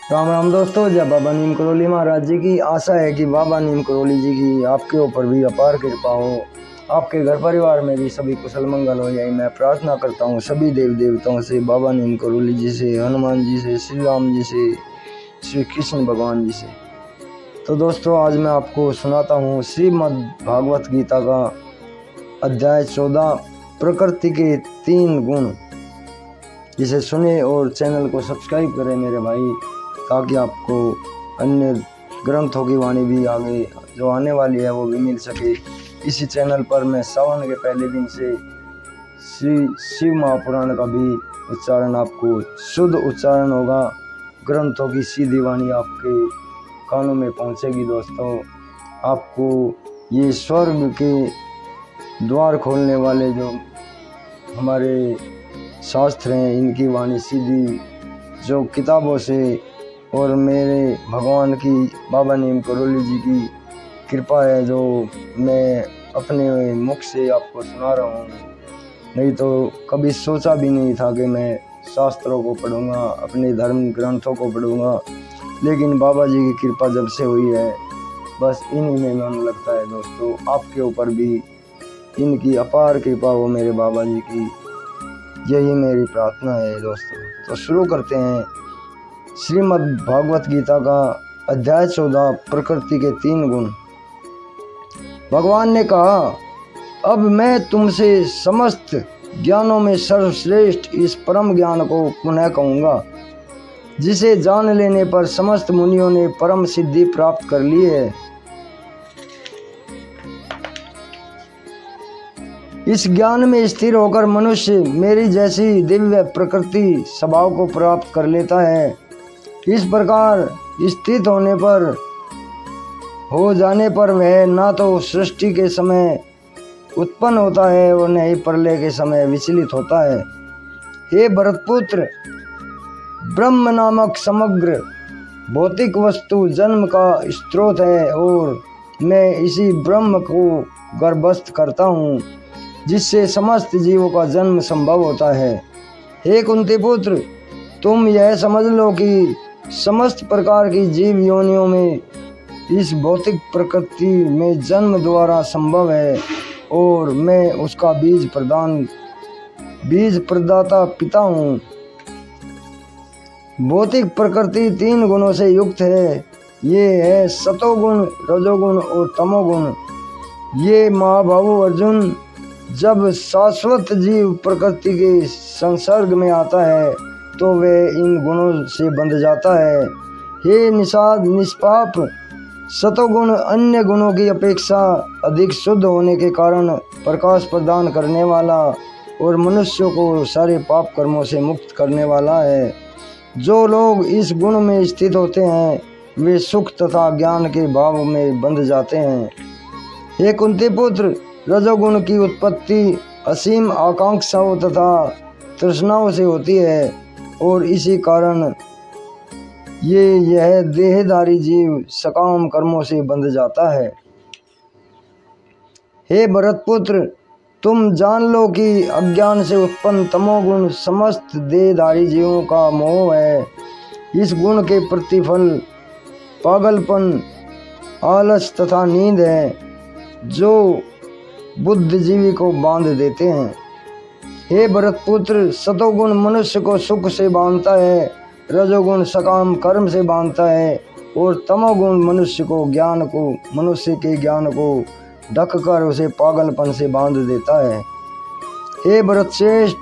राम राम दोस्तों, जय बाबा नीम करोली महाराज जी की। आशा है कि बाबा नीम करोली जी की आपके ऊपर भी अपार कृपा हो, आपके घर परिवार में भी सभी कुशल मंगल हो। यही मैं प्रार्थना करता हूँ सभी देव देवताओं से, बाबा नीम करोली जी से, हनुमान जी से, श्री राम जी से, श्री कृष्ण भगवान जी से। तो दोस्तों, आज मैं आपको सुनाता हूँ श्रीमद् भागवत गीता का अध्याय 14 प्रकृति के 3 गुण। जिसे सुने और चैनल को सब्सक्राइब करें मेरे भाई, ताकि आपको अन्य ग्रंथों की वाणी भी आगे जो आने वाली है वो भी मिल सके। इसी चैनल पर मैं सावन के पहले दिन से श्री शिव महापुराण का भी उच्चारण, आपको शुद्ध उच्चारण होगा। ग्रंथों की सीधी वाणी आपके कानों में पहुंचेगी। दोस्तों, आपको ये स्वर्ग के द्वार खोलने वाले जो हमारे शास्त्र हैं, इनकी वाणी सीधी जो किताबों से और मेरे भगवान की बाबा नीम करोली जी की कृपा है, जो मैं अपने मुख से आपको सुना रहा हूँ। नहीं तो कभी सोचा भी नहीं था कि मैं शास्त्रों को पढ़ूंगा, अपने धर्म ग्रंथों को पढ़ूंगा, लेकिन बाबा जी की कृपा जब से हुई है, बस इन्हीं में मन लगता है। दोस्तों, आपके ऊपर भी इनकी अपार कृपा हो मेरे बाबा जी की, यही मेरी प्रार्थना है। दोस्तों, तो शुरू करते हैं श्रीमद् भागवत गीता का अध्याय 14 प्रकृति के 3 गुण। भगवान ने कहा, अब मैं तुमसे समस्त ज्ञानों में सर्वश्रेष्ठ इस परम ज्ञान को पुनः कहूँगा, जिसे जान लेने पर समस्त मुनियों ने परम सिद्धि प्राप्त कर ली है। इस ज्ञान में स्थिर होकर मनुष्य मेरी जैसी दिव्य प्रकृति स्वभाव को प्राप्त कर लेता है। इस प्रकार स्थित हो जाने पर वह ना तो सृष्टि के समय उत्पन्न होता है और न ही प्रलय के समय विचलित होता है। हे भरतपुत्र, ब्रह्म नामक समग्र भौतिक वस्तु जन्म का स्रोत है और मैं इसी ब्रह्म को गर्भस्थ करता हूँ, जिससे समस्त जीवों का जन्म संभव होता है। हे कुंती पुत्र, तुम यह समझ लो कि समस्त प्रकार की जीव योनियों में इस भौतिक प्रकृति में जन्म द्वारा संभव है और मैं उसका बीज प्रदाता पिता हूँ। भौतिक प्रकृति 3 गुणों से युक्त है। ये है सतोगुण, रजोगुण और तमोगुण। ये महाबाहु अर्जुन, जब शाश्वत जीव प्रकृति के संसर्ग में आता है तो वह इन गुणों से बंध जाता है। हे निष्पाप, सतोगुण अन्य गुणों की अपेक्षा अधिक शुद्ध होने के कारण प्रकाश प्रदान करने वाला और मनुष्यों को सारे पाप कर्मों से मुक्त करने वाला है। जो लोग इस गुण में स्थित होते हैं वे सुख तथा ज्ञान के भाव में बंध जाते हैं। हे कुंती पुत्र, रजोगुण की उत्पत्ति असीम आकांक्षाओं तथा तृष्णाओं से होती है और इसी कारण यह देहधारी जीव सकाम कर्मों से बंध जाता है। हे भरतपुत्र, तुम जान लो कि अज्ञान से उत्पन्न तमोगुण समस्त देहधारी जीवों का मोह है। इस गुण के प्रतिफल पागलपन, आलस तथा नींद है, जो बुद्धिजीवी को बांध देते हैं। हे भरतपुत्र, सतोगुण मनुष्य को सुख से बांधता है, रजोगुण सकाम कर्म से बांधता है और तमोगुण मनुष्य के ज्ञान को ढककर उसे पागलपन से बांध देता है। हे भरतश्रेष्ठ,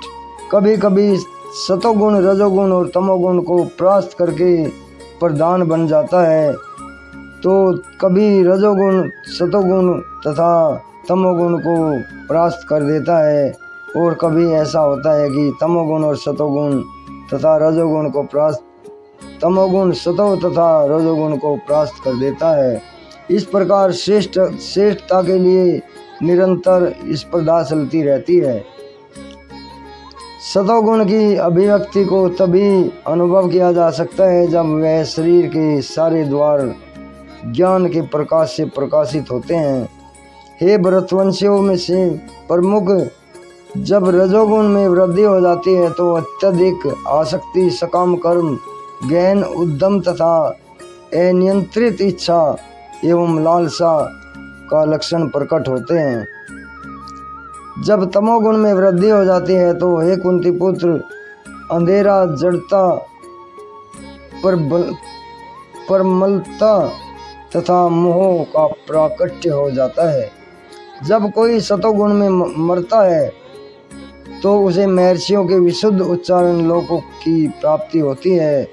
कभी कभी सतोगुण रजोगुण और तमोगुण को परास्त करके प्रधान बन जाता है, तो कभी रजोगुण सतोगुण तथा तमोगुण को परास्त कर देता है और कभी ऐसा होता है कि तमोगुण तथा रजोगुण को परास्त कर देता है। इस प्रकार श्रेष्ठता के लिए निरंतर स्पर्धा चलती रहती है। सतोगुण की अभिव्यक्ति को तभी अनुभव किया जा सकता है जब वह शरीर के सारे द्वार ज्ञान के प्रकाश से प्रकाशित होते हैं। हे भरतवंशियों में से प्रमुख, जब रजोगुण में वृद्धि हो जाती है तो अत्यधिक आसक्ति, सकाम कर्म गहन उद्यम तथा अनियंत्रित इच्छा एवं लालसा का लक्षण प्रकट होते हैं। जब तमोगुण में वृद्धि हो जाती है तो हे कुंती पुत्र, अंधेरा, जड़ता, परमलता तथा मोह का प्राकट्य हो जाता है। जब कोई सतोगुण में मरता है तो उसे महर्षियों के विशुद्ध उच्चारण लोकों की प्राप्ति होती है।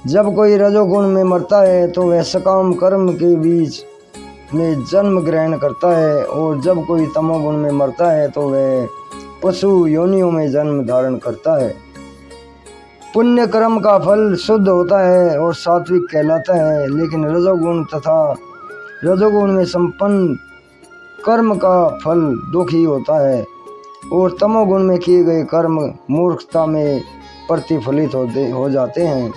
जब कोई रजोगुण में मरता है तो वह सकाम कर्म के बीच में जन्म ग्रहण करता है, और जब कोई तमोगुण में मरता है तो वह पशु योनियों में जन्म धारण करता है। पुण्य कर्म का फल शुद्ध होता है और सात्विक कहलाता है, लेकिन रजोगुण में संपन्न कर्म का फल दुखी होता है, और तमोगुण में किए गए कर्म मूर्खता में प्रतिफलित हो जाते हैं।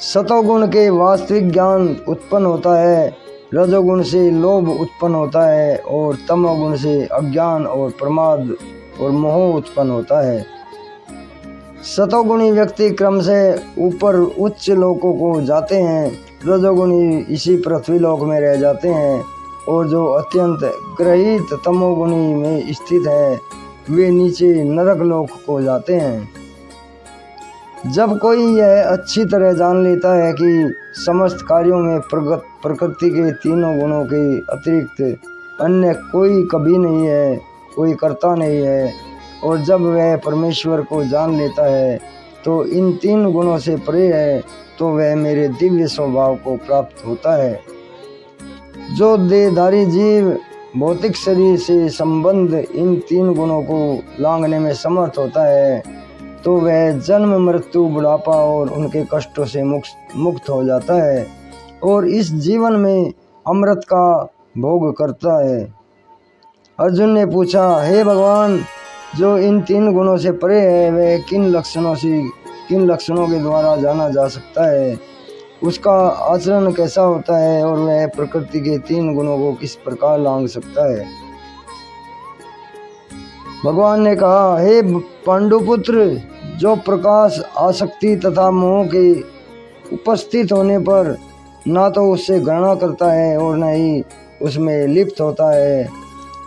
सतोगुण के वास्तविक ज्ञान उत्पन्न होता है, रजोगुण से लोभ उत्पन्न होता है, और तमोगुण से अज्ञान और प्रमाद और मोह उत्पन्न होता है। सतोगुणी व्यक्ति क्रम से ऊपर उच्च लोकों को जाते हैं, रजोगुणी इसी पृथ्वी लोक में रह जाते हैं, और जो अत्यंत ग्रहित तमोगुणी में स्थित है वे नीचे नरक लोक को जाते हैं। जब कोई यह अच्छी तरह जान लेता है कि समस्त कार्यों में प्रकृति के तीनों गुणों के अतिरिक्त अन्य कोई कभी नहीं है, कोई करता नहीं है, और जब वह परमेश्वर को जान लेता है तो इन तीन गुणों से परे है, तो वह मेरे दिव्य स्वभाव को प्राप्त होता है। जो देहधारी जीव भौतिक शरीर से संबंध इन तीन गुणों को लांघने में समर्थ होता है, तो वह जन्म, मृत्यु, बुढ़ापा और उनके कष्टों से मुक्त हो जाता है और इस जीवन में अमृत का भोग करता है। अर्जुन ने पूछा, हे भगवान, जो इन तीन गुणों से परे है वह किन लक्षणों के द्वारा जाना जा सकता है? उसका आचरण कैसा होता है और वह प्रकृति के तीन गुणों को किस प्रकार लांघ सकता है? भगवान ने कहा, हे पांडुपुत्र, जो प्रकाश, आसक्ति तथा मोह के उपस्थित होने पर ना तो उससे घृणा करता है और न ही उसमें लिप्त होता है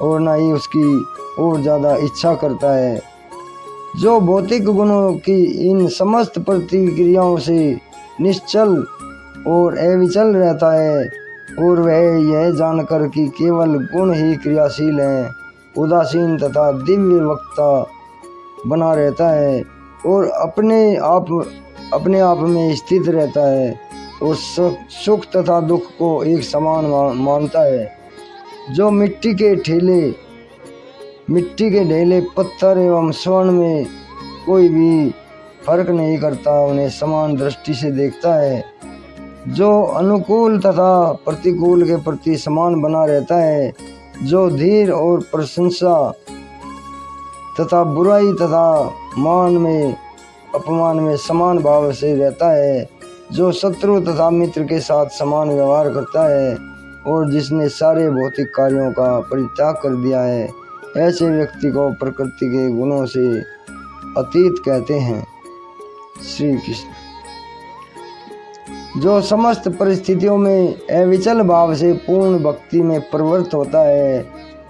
और न ही उसकी और ज़्यादा इच्छा करता है, जो भौतिक गुणों की इन समस्त प्रतिक्रियाओं से निश्चल और अविचल रहता है, और वह यह जानकर कि केवल गुण ही क्रियाशील हैं, उदासीन तथा दिव्य वक्ता बना रहता है और अपने आप में स्थित रहता है और सुख तथा दुख को एक समान मानता है। जो मिट्टी के ढेले, पत्थर एवं स्वर्ण में कोई भी फर्क नहीं करता, उन्हें समान दृष्टि से देखता है। जो अनुकूल तथा प्रतिकूल के प्रति समान बना रहता है, जो धीर और प्रशंसा तथा बुराई तथा मान में अपमान में समान भाव से रहता है, जो शत्रु तथा मित्र के साथ समान व्यवहार करता है और जिसने सारे भौतिक कार्यों का परित्याग कर दिया है, ऐसे व्यक्ति को प्रकृति के गुणों से अतीत कहते हैं। श्री कृष्ण। जो समस्त परिस्थितियों में अविचल भाव से पूर्ण भक्ति में प्रवृत्त होता है,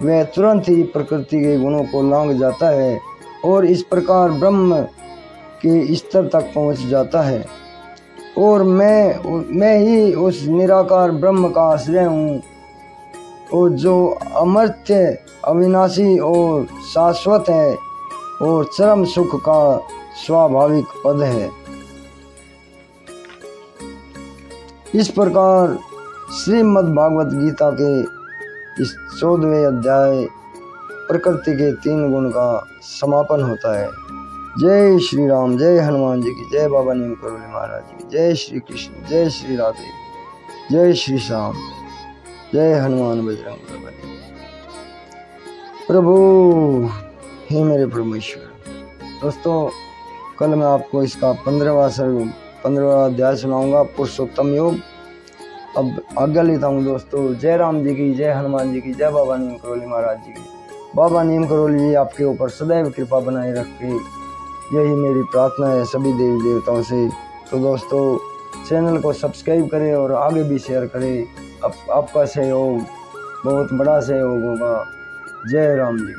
वह तुरंत ही प्रकृति के गुणों को लांघ जाता है और इस प्रकार ब्रह्म के स्तर तक पहुंच जाता है। और मैं ही उस निराकार ब्रह्म का आश्रय हूँ, और जो अमर्त्य, अविनाशी और शाश्वत है और चरम सुख का स्वाभाविक पद है। इस प्रकार श्रीमद् भागवत गीता के इस 14वें अध्याय प्रकृति के तीन गुण का समापन होता है। जय श्री राम, जय हनुमान जी की, जय बाबा नीम करोली महाराज जी की, जय श्री कृष्ण, जय श्री राधे, जय श्री श्याम, जय हनुमान बजरंग बली। प्रभु, हे मेरे परमेश्वर। दोस्तों, कल मैं आपको इसका 15वां अध्याय सुनाऊंगा, पुरुषोत्तम योग। अब आज्ञा लेता हूँ दोस्तों। जय राम जी की, जय हनुमान जी की, जय बाबा नीम करोली महाराज जी की। बाबा नीम करोली जी आपके ऊपर सदैव कृपा बनाए रखे, यही मेरी प्रार्थना है सभी देवी देवताओं से। तो दोस्तों चैनल को सब्सक्राइब करें और आगे भी शेयर करें। आपका सहयोग बहुत बड़ा सहयोग होगा। जय राम जी।